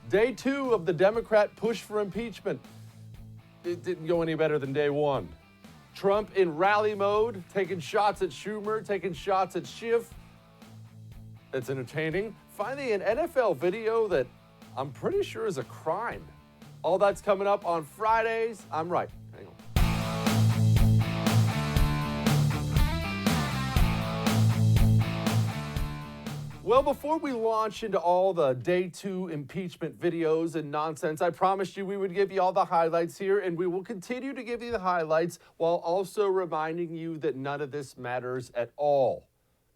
Day 2 of the Democrat push for impeachment. It didn't go any better than day 1. Trump in rally mode, taking shots at Schumer, taking shots at Schiff. It's entertaining. Finally, an NFL video that I'm pretty sure is a crime. All that's coming up on Fridays. I'm right. Hang on. Well, before we launch into all the day 2 impeachment videos and nonsense, I promised you we would give you all the highlights here, and we will continue to give you the highlights while also reminding you that none of this matters at all.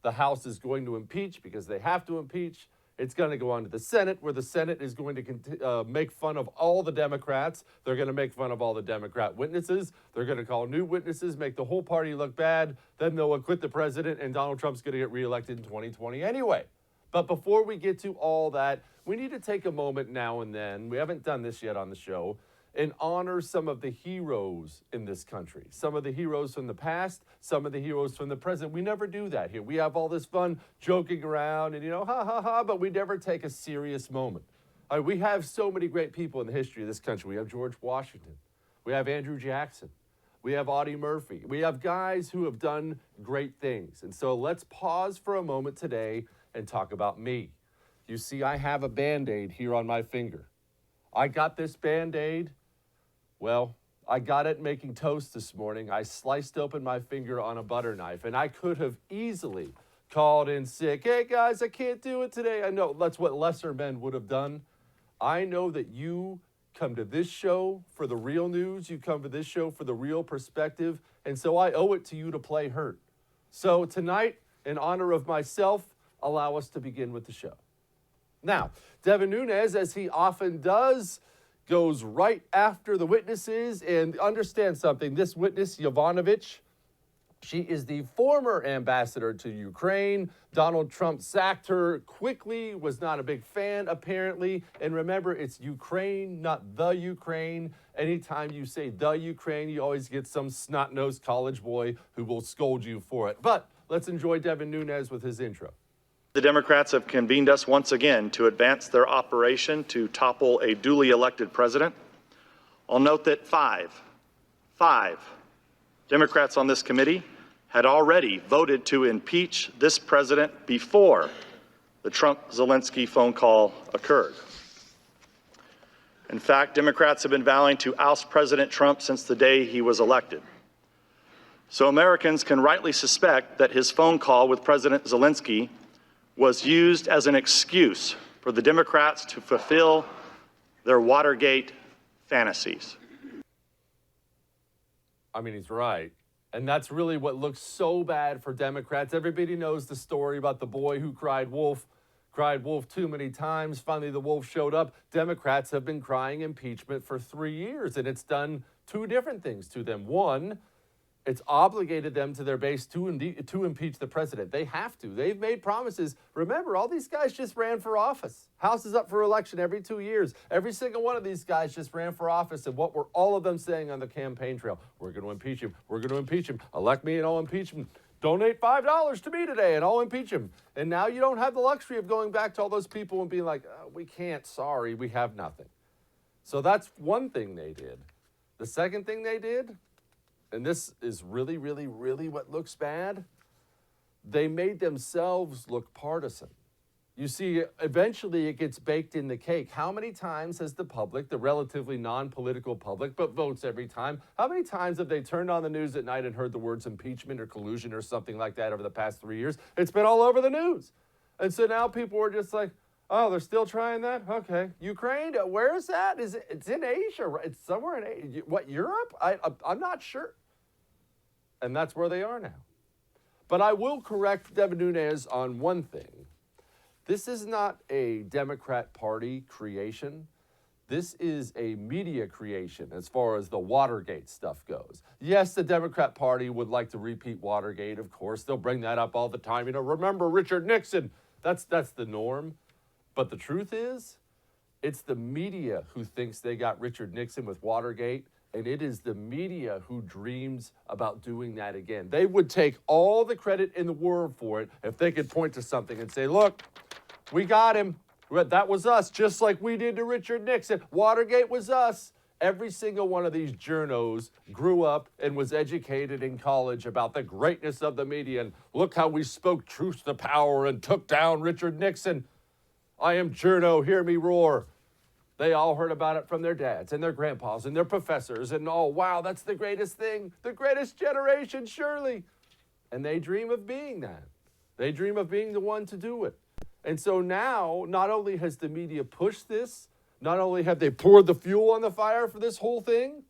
The House is going to impeach because they have to impeach. It's going to go on to the Senate, where the Senate is going to make fun of all the Democrats. They're going to make fun of all the Democrat witnesses. They're going to call new witnesses, make the whole party look bad. Then they'll acquit the president, and Donald Trump's going to get reelected in 2020 anyway. But before we get to all that, we need to take a moment now and then, we haven't done this yet on the show, and honor some of the heroes in this country. Some of the heroes from the past, some of the heroes from the present. We never do that here. We have all this fun joking around and, ha, ha, ha, but we never take a serious moment. We have so many great people in the history of this country. We have George Washington. We have Andrew Jackson. We have Audie Murphy. We have guys who have done great things. And so let's pause for a moment today and talk about me. You see, I have a Band-Aid here on my finger. I got this Band-Aid. Well, I got it making toast this morning. I sliced open my finger on a butter knife, and I could have easily called in sick. Hey, guys, I can't do it today. I know that's what lesser men would have done. I know that you come to this show for the real news. You come to this show for the real perspective, and so I owe it to you to play hurt. So tonight, in honor of myself, allow us to begin with the show. Now, Devon Nunez, as he often does, goes right after the witnesses. And understand something, this witness, Yovanovitch, she is the former ambassador to Ukraine. Donald Trump sacked her quickly, was not a big fan, apparently. And remember, it's Ukraine, not the Ukraine. Anytime you say the Ukraine, you always get some snot-nosed college boy who will scold you for it. But let's enjoy Devon Nunez with his intro. The Democrats have convened us once again to advance their operation to topple a duly elected president. I'll note that five Democrats on this committee had already voted to impeach this president before the Trump-Zelensky phone call occurred. In fact, Democrats have been vowing to oust President Trump since the day he was elected. So Americans can rightly suspect that his phone call with President Zelensky was used as an excuse for the Democrats to fulfill their Watergate fantasies. I mean, he's right. And that's really what looks so bad for Democrats. Everybody knows the story about the boy who cried wolf too many times. Finally, the wolf showed up. Democrats have been crying impeachment for 3 years, and it's done two different things to them. One, it's obligated them to their base to impeach the president. They have to. They've made promises. Remember, all these guys just ran for office. House is up for election every 2 years. Every single one of these guys just ran for office. And what were all of them saying on the campaign trail? We're going to impeach him. We're going to impeach him. Elect me and I'll impeach him. Donate $5 to me today and I'll impeach him. And now you don't have the luxury of going back to all those people and being like, oh, we can't, sorry, we have nothing. So that's one thing they did. The second thing they did, and this is really, really, really what looks bad, they made themselves look partisan. You see, eventually it gets baked in the cake. How many times has the public, the relatively non-political public, but votes every time, how many times have they turned on the news at night and heard the words impeachment or collusion or something like that over the past 3 years? It's been all over the news. And so now people are just like, oh, they're still trying that? Okay. Ukraine, where is that? It's in Asia, right? It's somewhere in Asia. What, Europe? I'm not sure. And that's where they are now. But I will correct Devon Nunez on one thing. This is not a Democrat Party creation. This is a media creation as far as the Watergate stuff goes. Yes, the Democrat Party would like to repeat Watergate, of course. They'll bring that up all the time. Remember Richard Nixon. That's the norm. But the truth is, it's the media who thinks they got Richard Nixon with Watergate. And it is the media who dreams about doing that again. They would take all the credit in the world for it if they could point to something and say, look, we got him. That was us, just like we did to Richard Nixon. Watergate was us. Every single one of these journos grew up and was educated in college about the greatness of the media. And look how we spoke truth to power and took down Richard Nixon. I am journo, hear me roar. They all heard about it from their dads and their grandpas and their professors. And oh, wow, that's the greatest thing. The greatest generation, surely. And they dream of being that. They dream of being the one to do it. And so now, not only has the media pushed this, not only have they poured the fuel on the fire for this whole thing,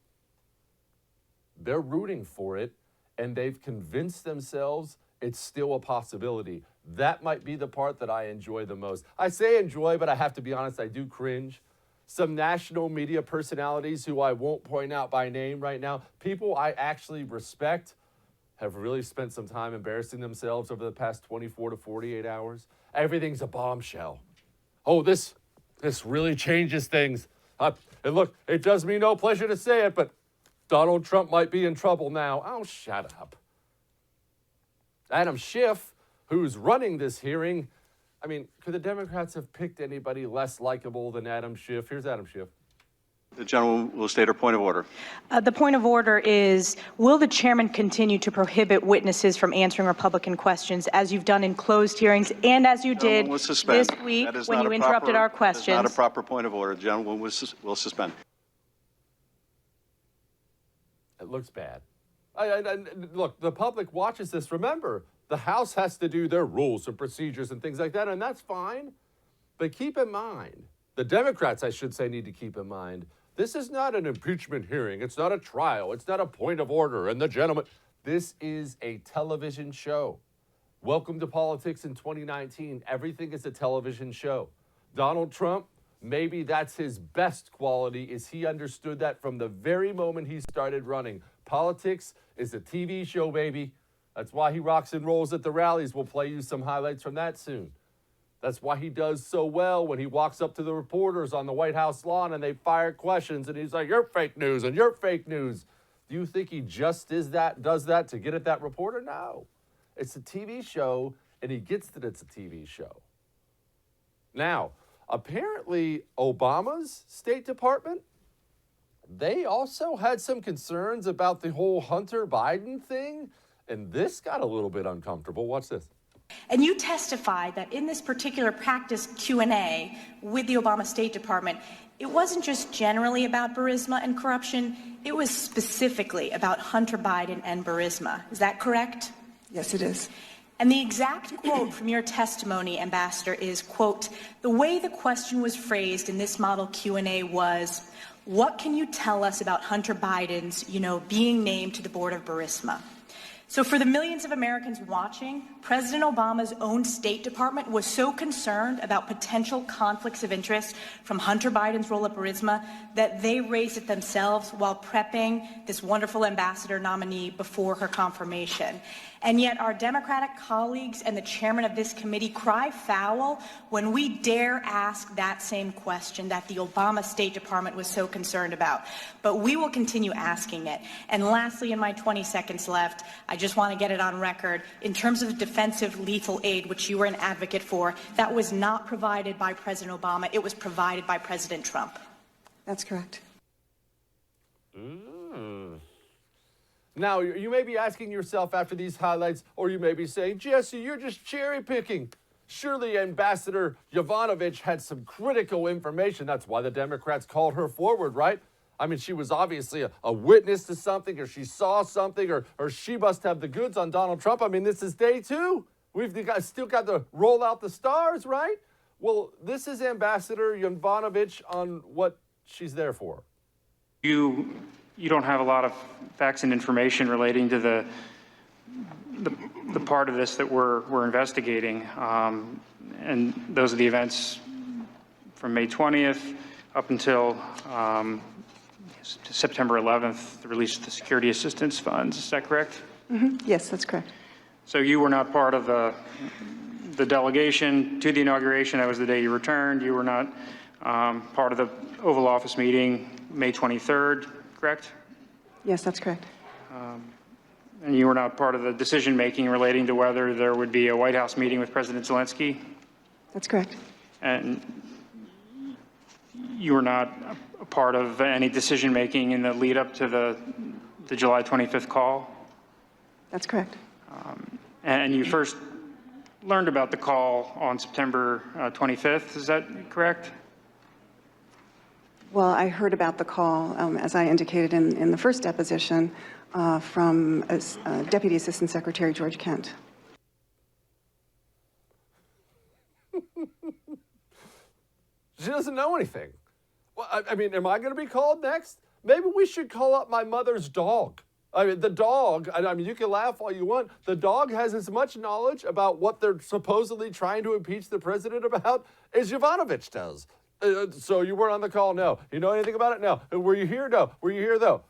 they're rooting for it, and they've convinced themselves it's still a possibility. That might be the part that I enjoy the most. I say enjoy, but I have to be honest, I do cringe. Some national media personalities who I won't point out by name right now, people I actually respect, have really spent some time embarrassing themselves over the past 24 to 48 hours. Everything's a bombshell. Oh, this really changes things. And look, it does me no pleasure to say it, but Donald Trump might be in trouble now. Oh, shut up. Adam Schiff, who's running this hearing, I mean, could the Democrats have picked anybody less likable than Adam Schiff? Here's Adam Schiff. The gentleman will state her point of order. The point of order is, will the chairman continue to prohibit witnesses from answering Republican questions as you've done in closed hearings and as you did this week when you interrupted our questions? That is not a proper point of order. The gentleman will suspend. It looks bad. Look, the public watches this. Remember, the House has to do their rules and procedures and things like that, and that's fine. But keep in mind, the Democrats, I should say, need to keep in mind, this is not an impeachment hearing. It's not a trial. It's not a point of order. And the gentleman, this is a television show. Welcome to politics in 2019. Everything is a television show. Donald Trump, maybe that's his best quality, is he understood that from the very moment he started running. Politics is a TV show, baby. That's why he rocks and rolls at the rallies. We'll play you some highlights from that soon. That's why he does so well when he walks up to the reporters on the White House lawn and they fire questions and he's like, you're fake news and you're fake news. Do you think he just does that to get at that reporter? No. It's a TV show, and he gets that it's a TV show. Now, apparently Obama's State Department, they also had some concerns about the whole Hunter Biden thing, and this got a little bit uncomfortable. Watch this. And you testified that in this particular practice Q&A with the Obama State Department, it wasn't just generally about Burisma and corruption, it was specifically about Hunter Biden and Burisma. Is that correct? Yes, it is. And the exact quote from your testimony, Ambassador, is, quote, the way the question was phrased in this model Q&A was, what can you tell us about Hunter Biden's, being named to the board of Burisma? So for the millions of Americans watching, President Obama's own State Department was so concerned about potential conflicts of interest from Hunter Biden's role at Burisma that they raised it themselves while prepping this wonderful ambassador nominee before her confirmation. And yet our Democratic colleagues and the chairman of this committee cry foul when we dare ask that same question that the Obama State Department was so concerned about. But we will continue asking it. And lastly, in my 20 seconds left, I just want to get it on record. In terms of defensive lethal aid, which you were an advocate for, that was not provided by President Obama. It was provided by President Trump. That's correct. Now, you may be asking yourself after these highlights, or you may be saying, Jesse, you're just cherry picking. Surely Ambassador Yovanovitch had some critical information. That's why the Democrats called her forward, right? I mean, she was obviously a witness to something, or she saw something, or she must have the goods on Donald Trump. I mean, this is day 2. We've still got to roll out the stars, right? Well, this is Ambassador Yovanovitch on what she's there for. You don't have a lot of facts and information relating to the part of this that we're investigating, and those are the events from May 20th up until September 11th, the release of the security assistance funds. Is that correct? Mm-hmm. Yes, that's correct. So you were not part of the delegation to the inauguration. That was the day you returned. You were not part of the Oval Office meeting May 23rd. Correct? Yes, that's correct. And you were not part of the decision-making relating to whether there would be a White House meeting with President Zelensky? That's correct. And you were not a part of any decision-making in the lead-up to the July 25th call? That's correct. And you first learned about the call on September 25th, is that correct? Well, I heard about the call, as I indicated in the first deposition, from Deputy Assistant Secretary George Kent. She doesn't know anything. Well, I mean, am I going to be called next? Maybe we should call up my mother's dog. I mean, the dog, I mean, you can laugh all you want. The dog has as much knowledge about what they're supposedly trying to impeach the president about as Yovanovitch does. So you weren't on the call? No. You know anything about it? No. Were you here? No. Were you here? though?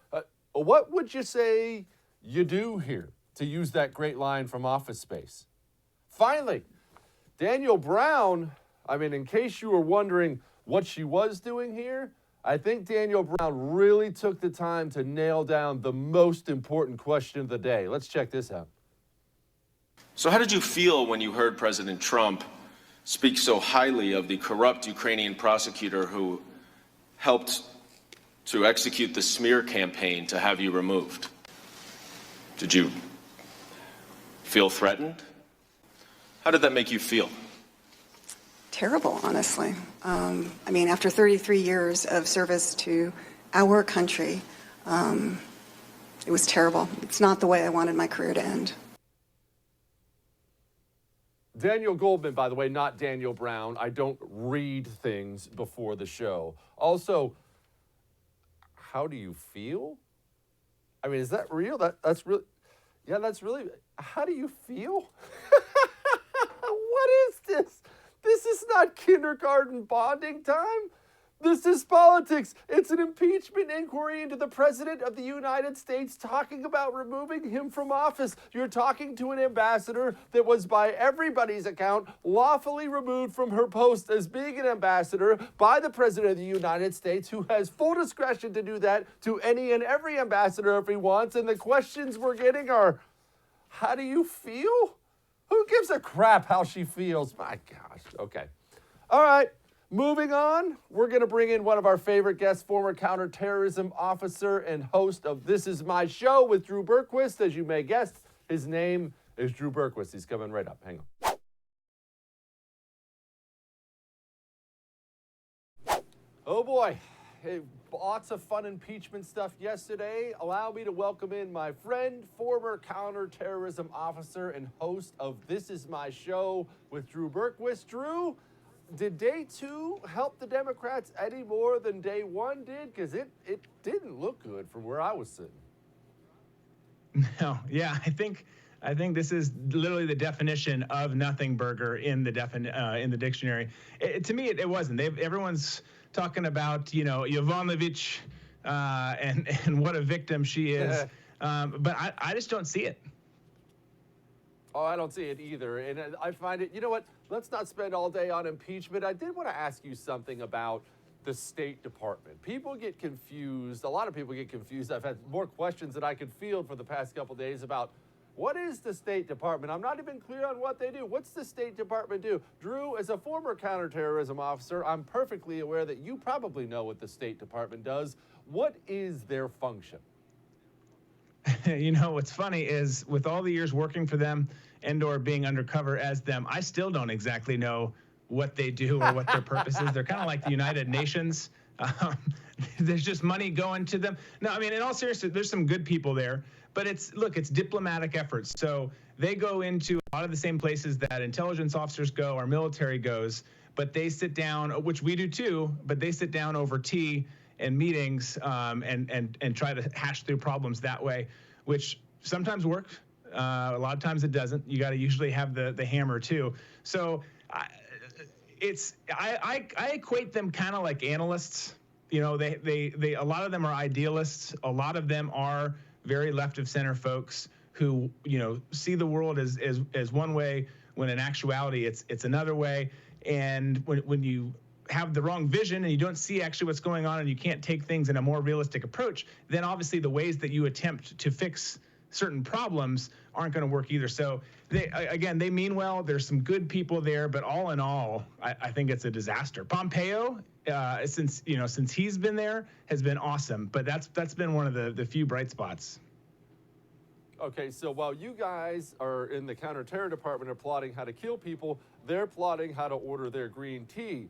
What would you say you do here, to use that great line from Office Space? Finally, Daniel Brown, I mean, in case you were wondering what she was doing here, I think Daniel Brown really took the time to nail down the most important question of the day. Let's check this out. So how did you feel when you heard President Trump speak so highly of the corrupt Ukrainian prosecutor who helped to execute the smear campaign to have you removed? Did you feel threatened? How did that make you feel? Terrible, honestly. I mean, after 33 years of service to our country, it was terrible. It's not the way I wanted my career to end. Daniel Goldman, by the way, not Daniel Brown. I don't read things before the show. Also, how do you feel? I mean, is that real? That's really, yeah, that's really, how do you feel? What is this? This is not kindergarten bonding time. This is politics. It's an impeachment inquiry into the President of the United States talking about removing him from office. You're talking to an ambassador that was, by everybody's account, lawfully removed from her post as being an ambassador by the President of the United States, who has full discretion to do that to any and every ambassador if he wants. And the questions we're getting are, how do you feel? Who gives a crap how she feels? My gosh. Okay. All right. Moving on, we're going to bring in one of our favorite guests, former counterterrorism officer and host of This Is My Show with Drew Bergquist. As you may guess, his name is Drew Bergquist. He's coming right up. Hang on. Oh boy, hey, lots of fun impeachment stuff yesterday. Allow me to welcome in my friend, former counterterrorism officer and host of This Is My Show with Drew Bergquist. Drew, did day two help the Democrats any more than day one did? Because it didn't look good from where I was sitting. No, yeah, I think this is literally the definition of nothing burger in the dictionary. To me, it wasn't. Everyone's talking about, you know, Yovanovitch and what a victim she is, but I just don't see it. Oh, I don't see it either. And I find it, you know what, let's not spend all day on impeachment. I did want to ask you something about the State Department. People get confused. A lot of people get confused. I've had more questions than I could field for the past couple days about what is the State Department? I'm not even clear on what they do. What's the State Department do? Drew, as a former counterterrorism officer, I'm perfectly aware that you probably know what the State Department does. What is their function? You know, what's funny is with all the years working for them and or being undercover as them, I still don't exactly know what they do or what their purpose is. They're kind of like the United Nations. There's just money going to them. No, I mean, in all seriousness, there's some good people there, but it's diplomatic efforts. So they go into a lot of the same places that intelligence officers go, our military goes, but they sit down, which we do too, but they sit down over tea and meetings and try to hash through problems that way, which sometimes works. A lot of times it doesn't. You got to usually have the hammer too. So I equate them kind of like analysts. You know, they a lot of them are idealists. A lot of them are very left of center folks who, you know, see the world as one way when in actuality it's another way. And when you have the wrong vision and you don't see actually what's going on and you can't take things in a more realistic approach, then obviously the ways that you attempt to fix certain problems aren't going to work either. So they mean well. There's some good people there, but all in all, I think it's a disaster. Pompeo, since he's been there, has been awesome, but that's been one of the few bright spots. Okay, so while you guys are in the counterterror department are plotting how to kill people, they're plotting how to order their green tea.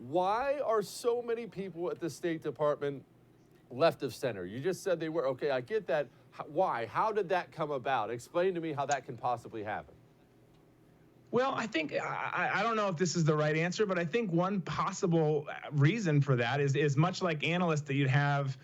Why are so many people at the State Department left of center? You just said they were. Okay, I get that. Why? How did that come about? Explain to me how that can possibly happen. Well, I think, I don't know if this is the right answer, but I think one possible reason for that is much like analysts that you'd have,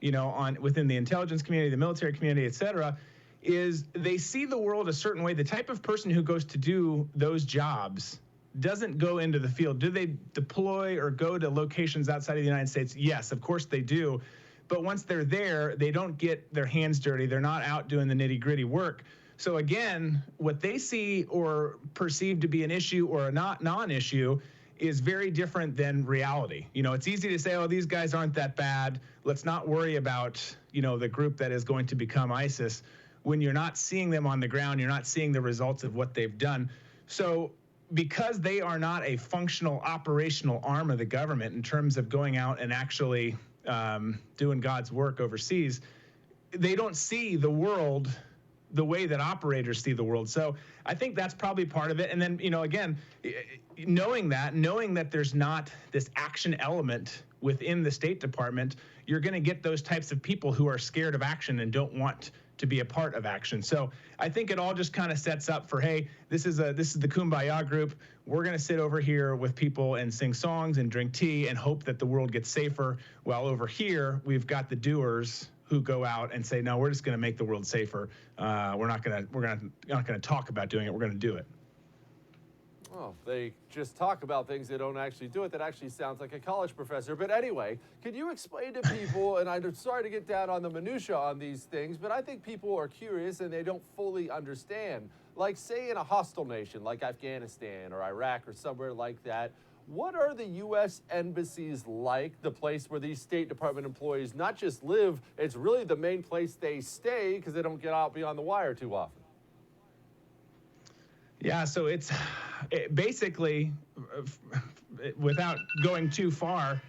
within the intelligence community, the military community, et cetera, is they see the world a certain way. The type of person who goes to do those jobs doesn't go into the field. Do they deploy or go to locations outside of the United States? Yes, of course they do. But once they're there, they don't get their hands dirty. They're not out doing the nitty-gritty work. So again, what they see or perceive to be an issue or a non-issue is very different than reality. It's easy to say, oh, these guys aren't that bad. Let's not worry about, the group that is going to become ISIS. When you're not seeing them on the ground, you're not seeing the results of what they've done. So because they are not a functional operational arm of the government in terms of going out and actually doing God's work overseas, they don't see the world the way that operators see the world. So I think that's probably part of it. And then, again, knowing that there's not this action element within the State Department, you're going to get those types of people who are scared of action and don't want to be a part of action. So I think it all just kind of sets up for, hey, this is the Kumbaya group. We're going to sit over here with people and sing songs and drink tea and hope that the world gets safer. While over here, we've got the doers who go out and say, no, we're just going to make the world safer. We're not going to talk about doing it. We're going to do it. Oh, they just talk about things, they don't actually do it. That actually sounds like a college professor. But anyway, can you explain to people, and I'm sorry to get down on the minutia on these things, but I think people are curious and they don't fully understand. Like, say in a hostile nation like Afghanistan or Iraq or somewhere like that, what are the U.S. embassies like, the place where these State Department employees not just live, it's really the main place they stay because they don't get out beyond the wire too often? Yeah, so it's basically, without going too far,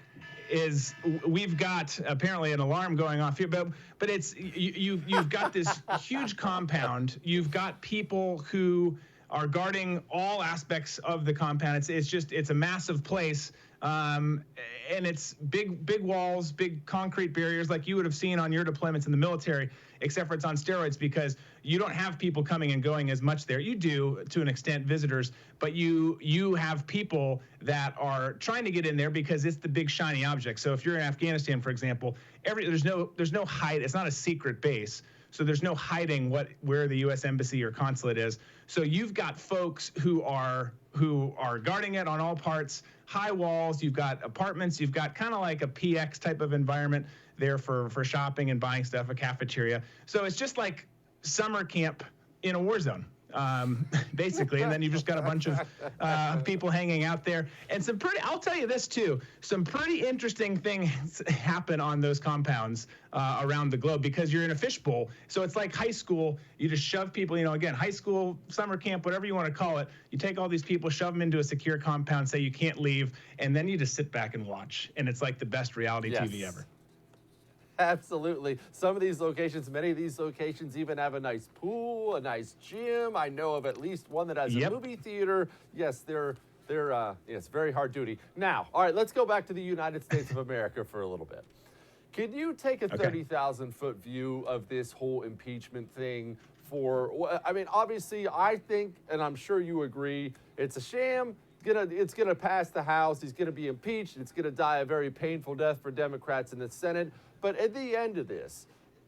is we've got apparently an alarm going off here, but it's you've got this huge compound. You've got people who are guarding all aspects of the compound. It's a massive place. And it's big walls, big concrete barriers like you would have seen on your deployments in the military, except for it's on steroids because you don't have people coming and going as much there. You do to an extent, visitors, but you have people that are trying to get in there because it's the big shiny object. So if you're in Afghanistan, for example, there's no hide. It's not a secret base. So there's no hiding where the U.S. Embassy or consulate is. So you've got folks who are guarding it on all parts, high walls, you've got apartments, you've got kind of like a PX type of environment there for shopping and buying stuff, a cafeteria. So it's just like summer camp in a war zone, basically. And then you've just got a bunch of people hanging out there. And I'll tell you this too, some pretty interesting things happen on those compounds around the globe because you're in a fishbowl. So it's like high school. You just shove people, again, high school, summer camp, whatever you want to call it. You take all these people, shove them into a secure compound, say you can't leave, and then you just sit back and watch. And it's like the best reality TV ever. Absolutely. Some of these locations, many of these locations even have a nice pool, a nice gym. I know of at least one that has a movie theater. Yes, it's very hard duty. Now, all right, let's go back to the United States of America for a little bit. Can you take a 30,000-foot view of this whole impeachment thing obviously, I think, and I'm sure you agree, it's a sham. It's gonna pass the House. He's gonna be impeached. It's gonna die a very painful death for Democrats in the Senate. But at the end of this,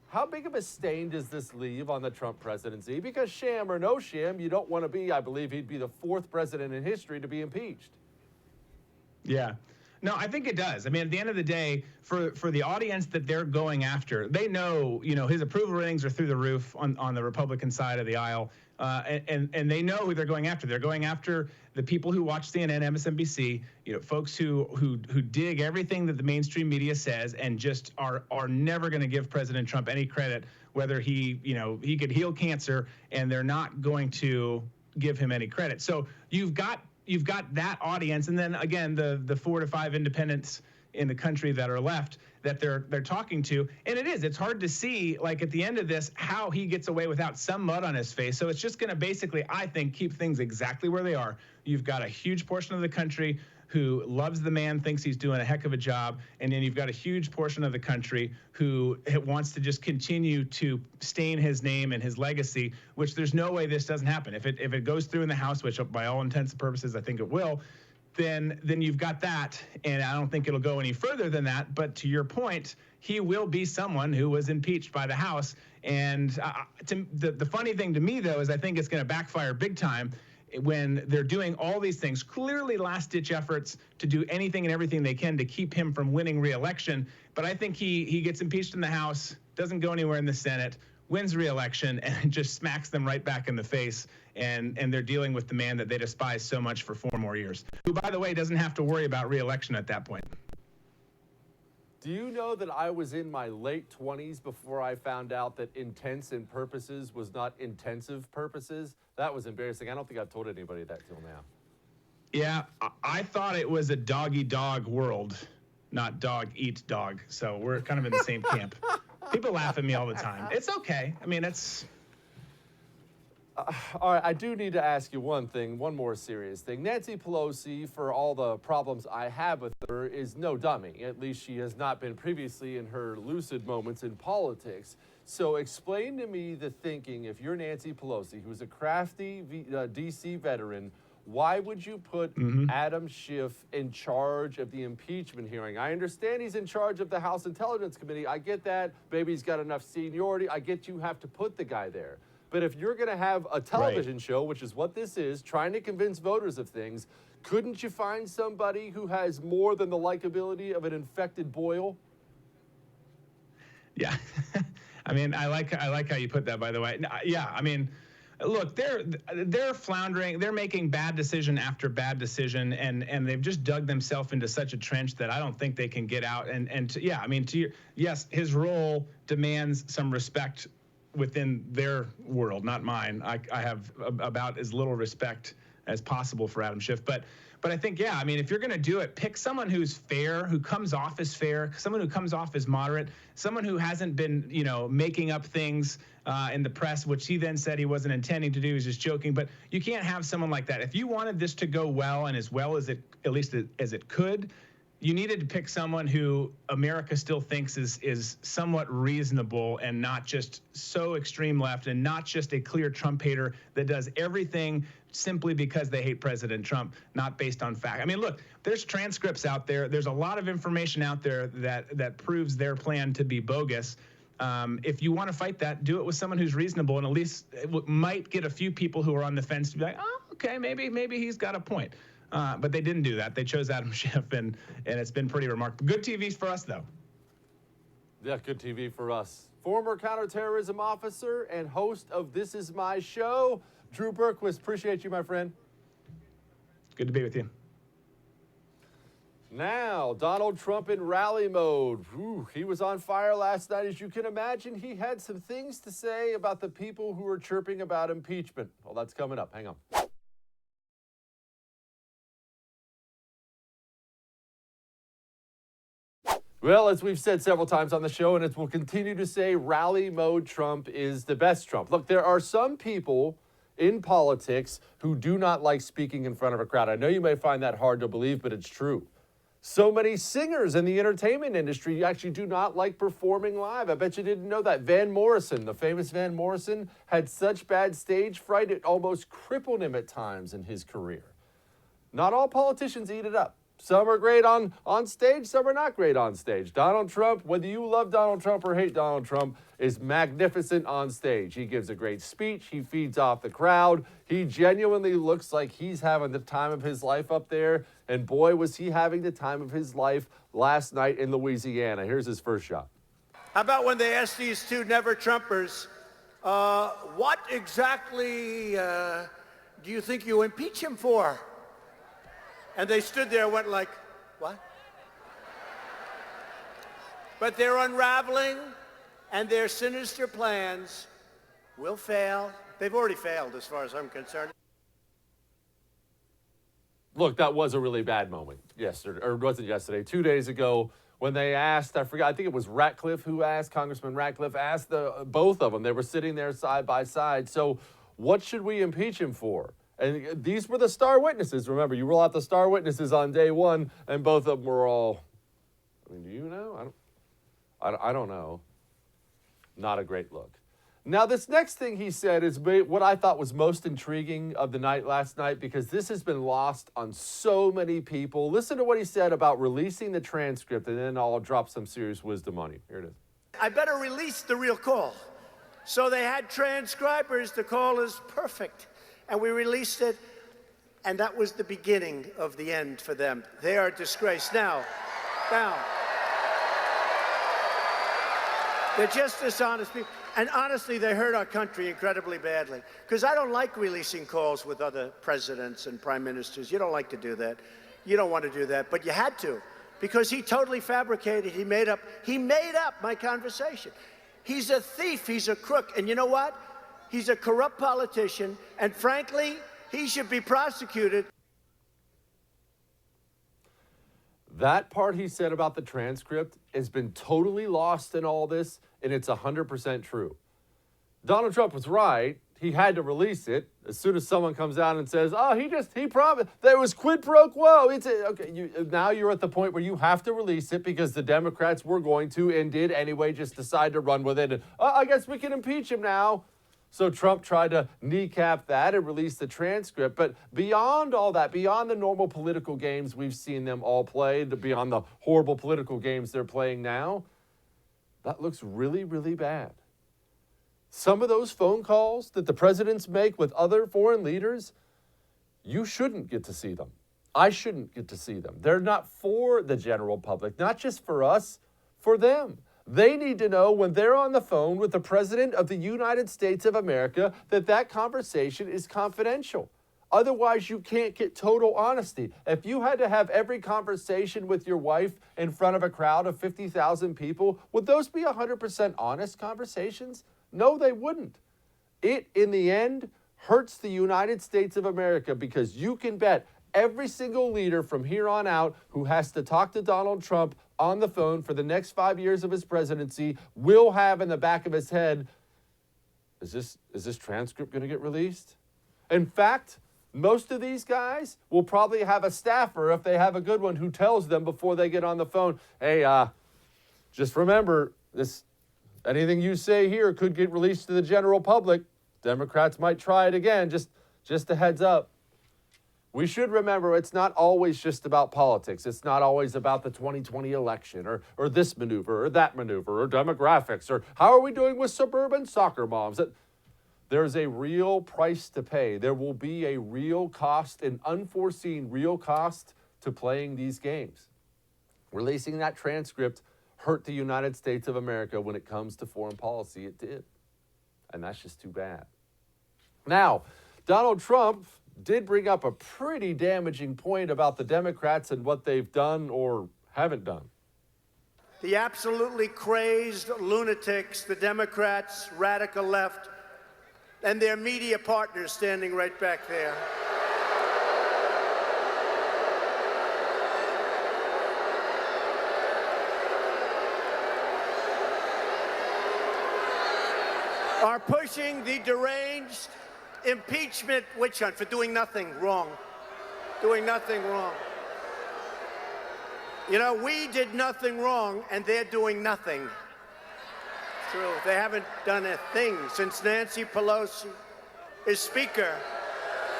how big of a stain does this leave on the Trump presidency? Because sham or no sham, you don't want to be, I believe he'd be the 4th president in history to be impeached. Yeah. No, I think it does. I mean, at the end of the day, for the audience that they're going after, they know, his approval ratings are through the roof on the Republican side of the aisle. And they know who they're going after. They're going after the people who watch CNN, MSNBC, folks who dig everything that the mainstream media says and just are never going to give President Trump any credit, whether he could heal cancer, and they're not going to give him any credit. So you've got that audience, and then again the 4 to 5 independents in the country that are left that they're talking to, and it's hard to see, like, at the end of this, how he gets away without some mud on his face. So it's just going to basically, I think, keep things exactly where they are. You've got a huge portion of the country who loves the man, thinks he's doing a heck of a job, and then you've got a huge portion of the country who wants to just continue to stain his name and his legacy, which there's no way this doesn't happen. If it goes through in the House, which by all intents and purposes I think it will, then you've got that, and I don't think it'll go any further than that. But to your point, he will be someone who was impeached by the House. And the funny thing to me, though, is I think it's going to backfire big time when they're doing all these things, clearly last-ditch efforts to do anything and everything they can to keep him from winning re-election. But I think he gets impeached in the House, doesn't go anywhere in the Senate, wins re-election, and just smacks them right back in the face. And they're dealing with the man that they despise so much for 4 more years, who, by the way, doesn't have to worry about re-election at that point. Do you know that I was in my late 20s before I found out that intents and purposes was not intensive purposes? That was embarrassing. I don't think I've told anybody that till now. Yeah, I thought it was a dog-eat-dog world, not dog-eat-dog. So we're kind of in the same camp. People laugh at me all the time. It's okay. I mean, it's... All right, I do need to ask you one more serious thing. Nancy Pelosi, for all the problems I have with her, is no dummy. At least she has not been previously in her lucid moments in politics. So explain to me the thinking, if you're Nancy Pelosi, who's a crafty D.C. veteran, why would you put Adam Schiff in charge of the impeachment hearing? I understand he's in charge of the House Intelligence Committee. I get that. Maybe he's got enough seniority. I get you have to put the guy there. But if you're going to have a television show, which is what this is, trying to convince voters of things, couldn't you find somebody who has more than the likability of an infected boil? Yeah. I mean, I like how you put that, by the way. Yeah, I mean, look, they're floundering. They're making bad decision after bad decision, and they've just dug themselves into such a trench that I don't think they can get out. Yeah, I mean, yes, his role demands some respect within their world, not mine. I have about as little respect as possible for Adam Schiff. But I think, yeah, I mean, if you're going to do it, pick someone who's fair, who comes off as fair, someone who comes off as moderate, someone who hasn't been, making up things in the press, which he then said he wasn't intending to do, he was just joking. But you can't have someone like that. If you wanted this to go well, and as well as it, at least as it could, you needed to pick someone who America still thinks is somewhat reasonable and not just so extreme left and not just a clear Trump hater that does everything simply because they hate President Trump, not based on fact. I mean, look, there's transcripts out there. There's a lot of information out there that proves their plan to be bogus. If you want to fight that, do it with someone who's reasonable, and at least it might get a few people who are on the fence to be like, oh, okay, maybe he's got a point. But they didn't do that. They chose Adam Schiff, and it's been pretty remarkable. Good TV for us, though. Yeah, good TV for us. Former counterterrorism officer and host of This Is My Show, Drew Bergquist. Appreciate you, my friend. Good to be with you. Now, Donald Trump in rally mode. He was on fire last night. As you can imagine, he had some things to say about the people who were chirping about impeachment. Well, that's coming up. Hang on. Well, as we've said several times on the show, and as we'll continue to say, rally mode Trump is the best Trump. Look, there are some people in politics who do not like speaking in front of a crowd. I know you may find that hard to believe, but it's true. So many singers in the entertainment industry actually do not like performing live. I bet you didn't know that. Van Morrison, the famous Van Morrison, had such bad stage fright it almost crippled him at times in his career. Not all politicians eat it up. Some are great on stage, some are not great on stage. Donald Trump, whether you love Donald Trump or hate Donald Trump, is magnificent on stage. He gives a great speech. He feeds off the crowd. He genuinely looks like he's having the time of his life up there. And boy, was he having the time of his life last night in Louisiana. Here's his first shot. How about when they asked these two never-Trumpers, what exactly do you think you impeach him for? And they stood there and went like, what? But they're unraveling, and their sinister plans will fail. They've already failed as far as I'm concerned. Look, that was a really bad moment yesterday, or wasn't yesterday, 2 days ago, when they asked, I think it was Ratcliffe who asked, Congressman Ratcliffe asked both of them. They were sitting there side by side. So what should we impeach him for? And these were the star witnesses. Remember, you roll out the star witnesses on day one, and both of them were all, I mean, do you know? I don't know. Not a great look. Now, this next thing he said is what I thought was most intriguing of the night last night, because this has been lost on so many people. Listen to what he said about releasing the transcript, and then I'll drop some serious wisdom on you. Here it is. I better release the real call. So they had transcribers. The call is perfect. And we released it, and that was the beginning of the end for them. They are a disgrace. Now, they're just dishonest people. And honestly, they hurt our country incredibly badly. Because I don't like releasing calls with other presidents and prime ministers. You don't like to do that. You don't want to do that, but you had to. Because he totally fabricated, he made up my conversation. He's a thief, he's a crook, and you know what? He's a corrupt politician, and frankly, he should be prosecuted. That part he said about the transcript has been totally lost in all this, and it's 100% true. Donald Trump was right. He had to release it as soon as someone comes out and says, oh, he promised. There was quid pro quo. Okay, now you're at the point where you have to release it because the Democrats were going to and did anyway just decide to run with it. And, I guess we can impeach him now. So Trump tried to kneecap that and release the transcript. But beyond all that, beyond the normal political games we've seen them all play, beyond the horrible political games they're playing now, that looks really, really bad. Some of those phone calls that the presidents make with other foreign leaders, you shouldn't get to see them. I shouldn't get to see them. They're not for the general public, not just for us, for them. They need to know when they're on the phone with the President of the United States of America that conversation is confidential. Otherwise, you can't get total honesty. If you had to have every conversation with your wife in front of a crowd of 50,000 people, would those be 100% honest conversations? No, they wouldn't. It, in the end, hurts the United States of America because you can bet every single leader from here on out who has to talk to Donald Trump on the phone for the next 5 years of his presidency will have in the back of his head, is this transcript going to get released? In fact, most of these guys will probably have a staffer, if they have a good one, who tells them before they get on the phone, hey, just remember, anything you say here could get released to the general public. Democrats might try it again, just a heads up. We should remember it's not always just about politics. It's not always about the 2020 election or this maneuver or that maneuver or demographics or how are we doing with suburban soccer moms. There's a real price to pay. There will be a real cost, an unforeseen real cost to playing these games. Releasing that transcript hurt the United States of America when it comes to foreign policy. It did. And that's just too bad. Now, Donald Trump did bring up a pretty damaging point about the Democrats and what they've done or haven't done. The absolutely crazed lunatics, the Democrats, radical left, and their media partners standing right back there. Are pushing the deranged impeachment witch hunt for doing nothing wrong. Doing nothing wrong. You know, we did nothing wrong, and they're doing nothing. It's true. They haven't done a thing. Since Nancy Pelosi is Speaker,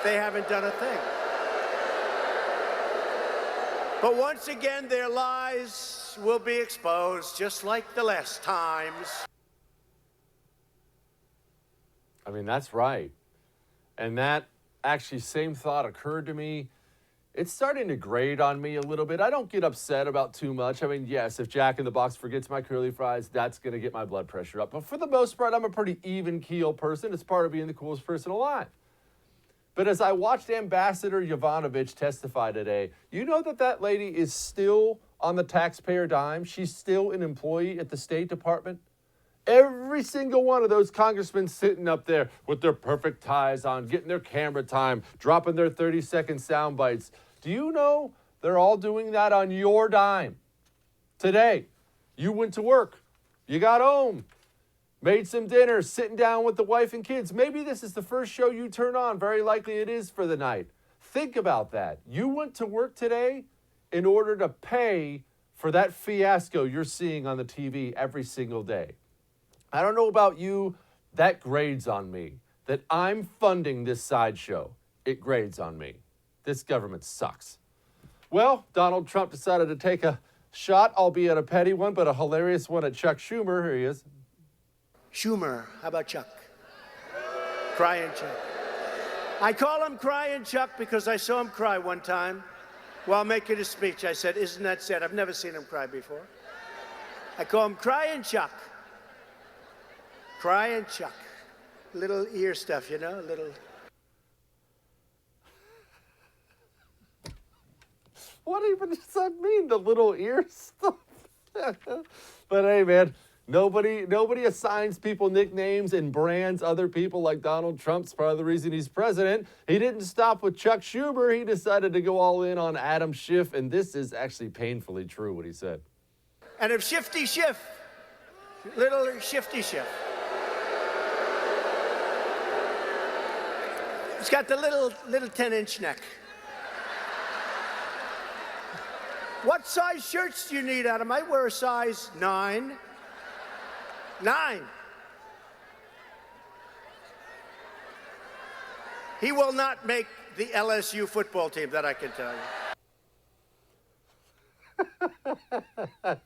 they haven't done a thing. But once again, their lies will be exposed, just like the last times. I mean, that's right. And that actually same thought occurred to me. It's starting to grate on me a little bit. I don't get upset about too much. I mean, yes, if Jack in the Box forgets my curly fries, that's going to get my blood pressure up. But for the most part, I'm a pretty even keel person. It's part of being the coolest person alive. But as I watched Ambassador Yovanovitch testify today, you know that lady is still on the taxpayer dime. She's still an employee at the State Department. Every single one of those congressmen sitting up there with their perfect ties on, getting their camera time, dropping their 30-second sound bites. Do you know they're all doing that on your dime? Today, you went to work, you got home, made some dinner, sitting down with the wife and kids. Maybe this is the first show you turn on. Very likely it is for the night. Think about that. You went to work today in order to pay for that fiasco you're seeing on the TV every single day. I don't know about you, that grades on me. That I'm funding this sideshow, it grades on me. This government sucks. Well, Donald Trump decided to take a shot, albeit a petty one, but a hilarious one at Chuck Schumer. Here he is. Schumer, how about Chuck? Crying Chuck. I call him Crying Chuck because I saw him cry one time while making a speech. I said, isn't that sad? I've never seen him cry before. I call him Crying Chuck. Crying Chuck. Little ear stuff, you know, little. What even does that mean, the little ear stuff? But hey, man, nobody assigns people nicknames and brands other people like Donald Trump's part of the reason he's president. He didn't stop with Chuck Schumer. He decided to go all in on Adam Schiff, and this is actually painfully true what he said. And if Shifty Schiff, little Shifty Schiff. He's got the little 10-inch neck. What size shirts do you need, Adam? I wear a size 9. 9. He will not make the LSU football team, that I can tell you.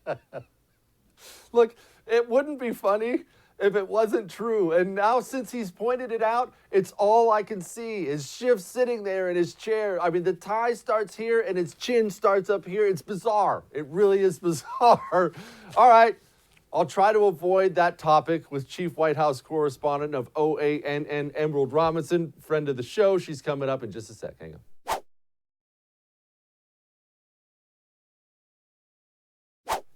Look, it wouldn't be funny if it wasn't true. And now since he's pointed it out, it's all I can see is Schiff sitting there in his chair. I mean, the tie starts here and his chin starts up here. It's bizarre. It really is bizarre. All right. I'll try to avoid that topic with Chief White House Correspondent of OANN, Emerald Robinson, friend of the show. She's coming up in just a sec. Hang on.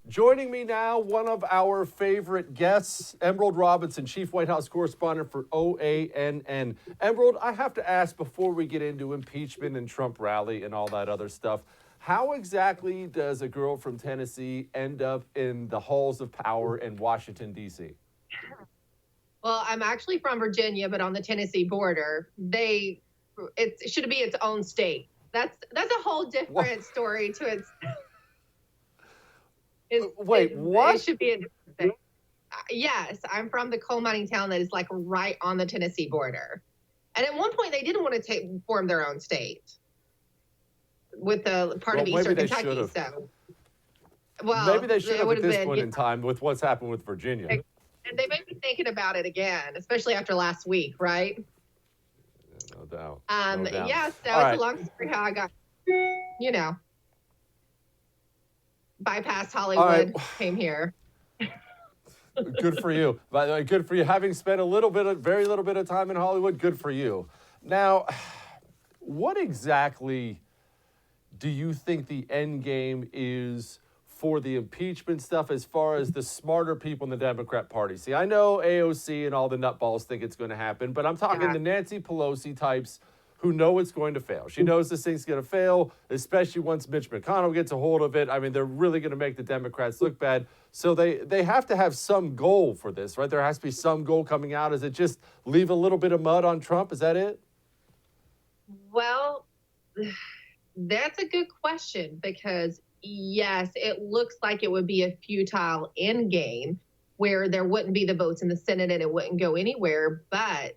Joining me now, one of our favorite guests, Emerald Robinson, Chief White House Correspondent for OANN. Emerald, I have to ask before we get into impeachment and Trump rally and all that other stuff, how exactly does a girl from Tennessee end up in the halls of power in Washington, D.C.? Well, I'm actually from Virginia, but on the Tennessee border. It should be its own state. That's a whole different story to its. What? It should be a different thing. Yes, I'm from the coal mining town that is like right on the Tennessee border. And at one point, they didn't want to form their own state with the part of Eastern Kentucky. So, maybe they should have at this point in time with what's happened with Virginia. And they may be thinking about it again, especially after last week, right? No doubt. No doubt. Yeah, so All it's a long story how I got, bypassed Hollywood, came here. Good for you. By the way, good for you. Having spent very little bit of time in Hollywood, good for you. Now, what exactly do you think the end game is for the impeachment stuff as far as the smarter people in the Democrat Party? See, I know AOC and all the nutballs think it's going to happen, but I'm talking the Nancy Pelosi types who know it's going to fail. She knows this thing's going to fail, especially once Mitch McConnell gets a hold of it. I mean, they're really going to make the Democrats look bad. So they have to have some goal for this, right? There has to be some goal coming out. Is it just leave a little bit of mud on Trump? Is that it? Well, that's a good question because, yes, it looks like it would be a futile end game where there wouldn't be the votes in the Senate and it wouldn't go anywhere. But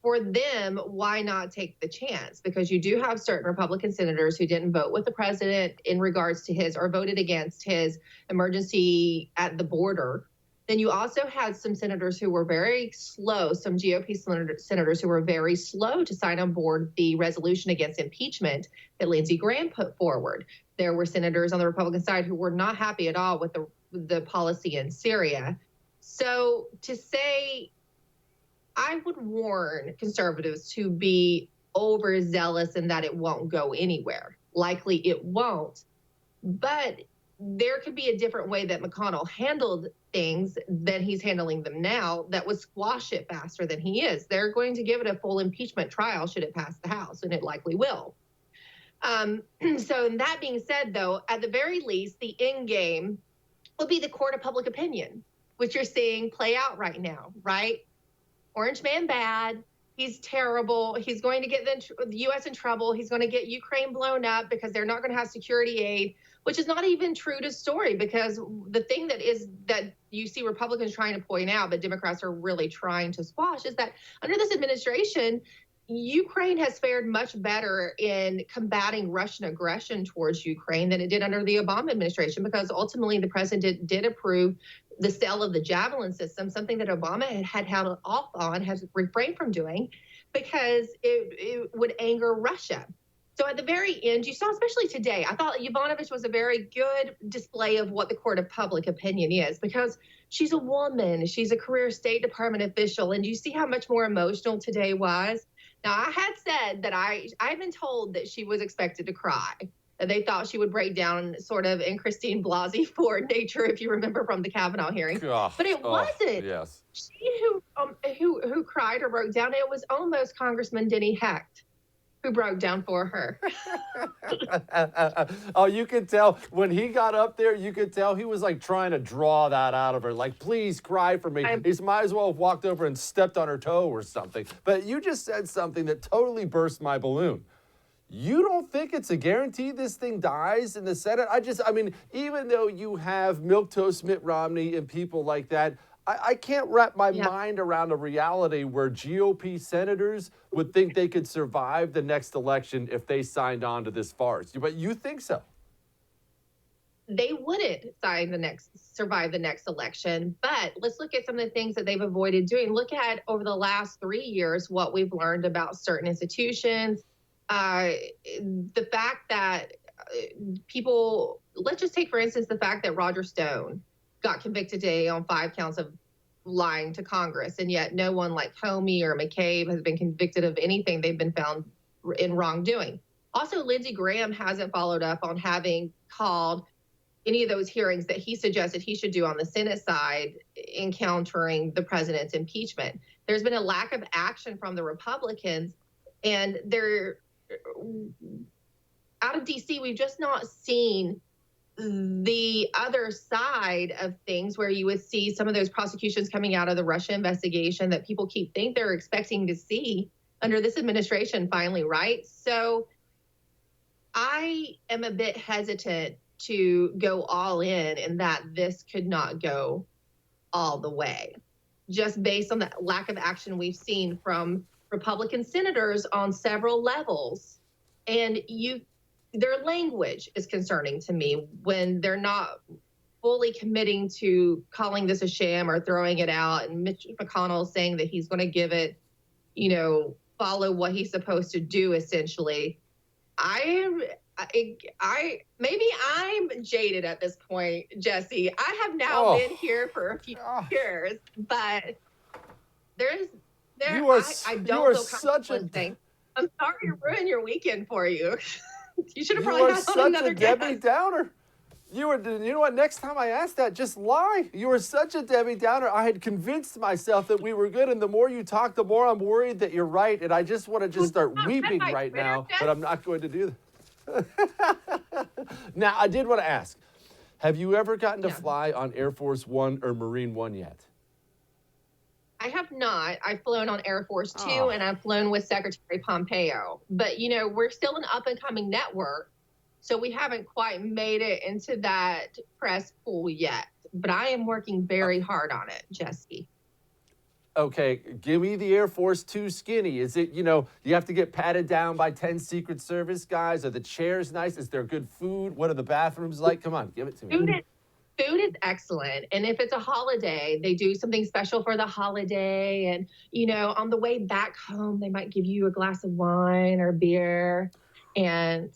for them, why not take the chance? Because you do have certain Republican senators who didn't vote with the president in regards to his, or voted against his emergency at the border. Then you also had some senators who were very slow, some GOP senators who were very slow to sign on board the resolution against impeachment that Lindsey Graham put forward. There were senators on the Republican side who were not happy at all with the policy in Syria. So to say, I would warn conservatives to be overzealous in that it won't go anywhere. Likely it won't, but there could be a different way that McConnell handled things than he's handling them now that would squash it faster than he is. They're going to give it a full impeachment trial should it pass the House, and it likely will. So that being said, though, at the very least, the end game will be the court of public opinion, which you're seeing play out right now, right? Orange man bad. He's terrible. He's going to get the U.S. in trouble. He's going to get Ukraine blown up because they're not going to have security aid, which is not even true to story, because the thing that you see Republicans trying to point out, but Democrats are really trying to squash, is that under this administration, Ukraine has fared much better in combating Russian aggression towards Ukraine than it did under the Obama administration, because ultimately the president did approve the sale of the Javelin system, something that Obama had held off on, has refrained from doing because it would anger Russia. So at the very end, you saw, especially today, I thought Yovanovitch was a very good display of what the court of public opinion is, because she's a woman, she's a career State Department official, and you see how much more emotional today was. Now, I had said that I've been told that she was expected to cry, that they thought she would break down sort of in Christine Blasey Ford nature, if you remember from the Kavanaugh hearing. But it wasn't. Yes. She who cried or broke down. It was almost Congressman Denny Hecht who broke down for her. Oh, you could tell when he got up there, you could tell he was like trying to draw that out of her. Like, please cry for me. He might as well have walked over and stepped on her toe or something. But you just said something that totally burst my balloon. You don't think it's a guarantee this thing dies in the Senate? I mean, even though you have milquetoast Mitt Romney and people like that, I can't wrap my mind around a reality where GOP senators would think they could survive the next election if they signed on to this farce. But you think so? They wouldn't survive the next election. But let's look at some of the things that they've avoided doing. Look at over the last 3 years what we've learned about certain institutions. The fact that people, let's just take, for instance, the fact that Roger Stone got convicted today on 5 counts of lying to Congress, and yet no one like Comey or McCabe has been convicted of anything they've been found in wrongdoing. Also, Lindsey Graham hasn't followed up on having called any of those hearings that he suggested he should do on the Senate side in countering the president's impeachment. There's been a lack of action from the Republicans, and they're out of DC, we've just not seen the other side of things where you would see some of those prosecutions coming out of the Russia investigation that people think they're expecting to see under this administration finally, right? So I am a bit hesitant to go all in that this could not go all the way, just based on the lack of action we've seen from Republican senators on several levels. And their language is concerning to me when they're not fully committing to calling this a sham or throwing it out. And Mitch McConnell saying that he's going to give it, follow what he's supposed to do, essentially. Maybe I'm jaded at this point, Jesse. I have now been here for a few years, but I don't feel comfortable saying, I'm sorry to ruin your weekend for you. You should have probably had on another guest. Debbie Downer. You know what? Next time I ask that, just lie. You were such a Debbie Downer. I had convinced myself that we were good, and the more you talk, the more I'm worried that you're right, and I just want to start weeping right now, but I'm not going to do that. Now, I did want to ask, have you ever gotten to fly on Air Force One or Marine One yet? I have not. I've flown on Air Force Two, and I've flown with Secretary Pompeo. But, we're still an up-and-coming network, so we haven't quite made it into that press pool yet. But I am working very hard on it, Jesse. Okay, give me the Air Force too skinny. Is it, you have to get patted down by 10 Secret Service guys? Are the chairs nice? Is there good food? What are the bathrooms like? Come on, give it to me. Food is excellent. And if it's a holiday, they do something special for the holiday. And, on the way back home, they might give you a glass of wine or beer. And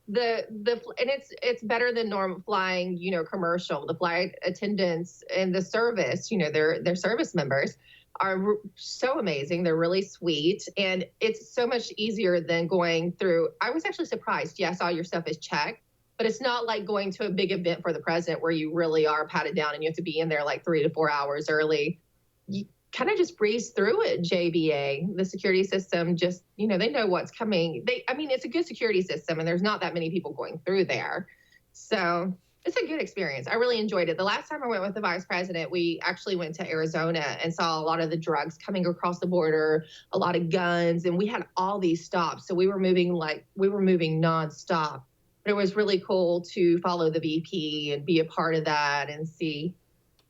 it's better than normal flying, commercial. The flight attendants and the service, their service members are so amazing. They're really sweet. And it's so much easier than going through. I was actually surprised. Yes, all your stuff is checked. But it's not like going to a big event for the president where you really are patted down and you have to be in there like 3 to 4 hours early. You kind of just breeze through it, JBA. The security system just, they know what's coming. It's a good security system and there's not that many people going through there. So it's a good experience. I really enjoyed it. The last time I went with the vice president, we actually went to Arizona and saw a lot of the drugs coming across the border, a lot of guns, and we had all these stops. So we were moving nonstop. But it was really cool to follow the VP and be a part of that and see,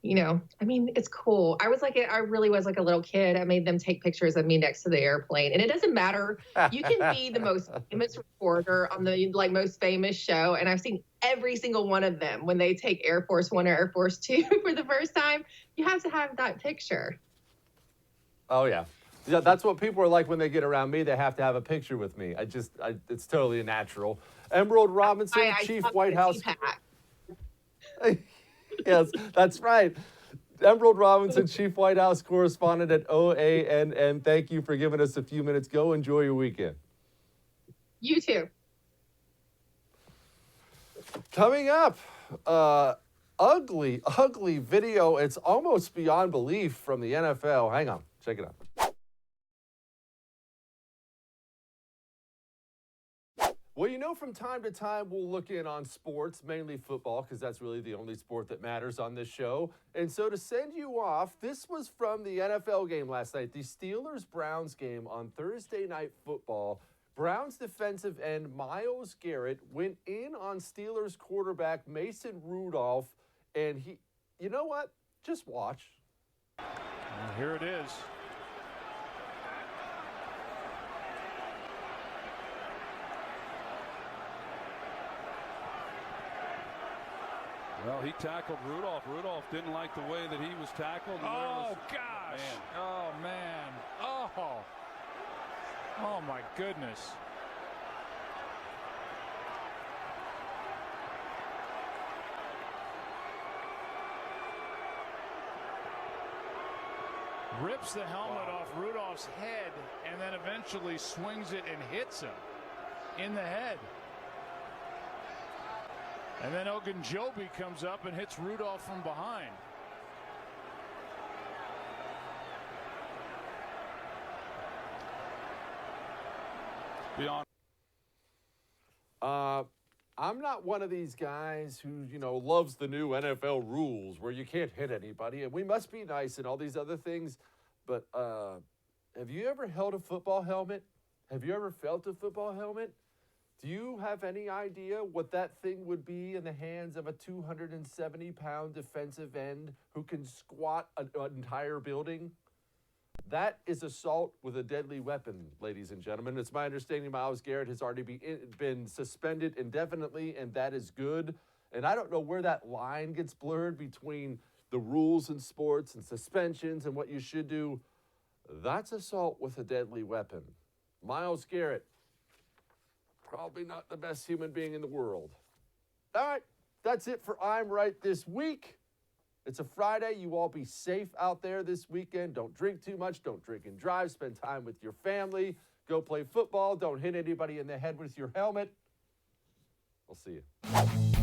it's cool. I really was like a little kid. I made them take pictures of me next to the airplane. And it doesn't matter. You can be the most famous reporter on the most famous show. And I've seen every single one of them when they take Air Force One or Air Force Two for the first time. You have to have that picture. Oh, yeah. Yeah, that's what people are like when they get around me. They have to have a picture with me. It's totally natural. Emerald Robinson, Chief White House. Yes, that's right. Emerald Robinson, Chief White House Correspondent at OANN. Thank you for giving us a few minutes. Go enjoy your weekend. You too. Coming up, ugly video. It's almost beyond belief from the NFL. Hang on, check it out. Well, from time to time, we'll look in on sports, mainly football, because that's really the only sport that matters on this show. And so to send you off, this was from the NFL game last night, the Steelers-Browns game on Thursday Night Football. Browns defensive end Myles Garrett went in on Steelers quarterback Mason Rudolph, and you know what? Just watch. And here it is. Well, he tackled Rudolph. Rudolph didn't like the way that he was tackled. Oh, gosh. Man. Oh, man. Oh, my goodness. Rips the helmet off Rudolph's head and then eventually swings it and hits him in the head. And then Ogunjobi comes up and hits Rudolph from behind. Beyond. I'm not one of these guys who, loves the new NFL rules where you can't hit anybody and we must be nice and all these other things. But have you ever held a football helmet? Have you ever felt a football helmet? Do you have any idea what that thing would be in the hands of a 270-pound defensive end who can squat an entire building? That is assault with a deadly weapon, ladies and gentlemen. It's my understanding Myles Garrett has already been suspended indefinitely, and that is good. And I don't know where that line gets blurred between the rules in sports and suspensions and what you should do. That's assault with a deadly weapon. Myles Garrett, probably not the best human being in the world. All right, that's it for I'm Right this week. It's a Friday. You all be safe out there this weekend. Don't drink too much. Don't drink and drive. Spend time with your family. Go play football. Don't hit anybody in the head with your helmet. We'll see you.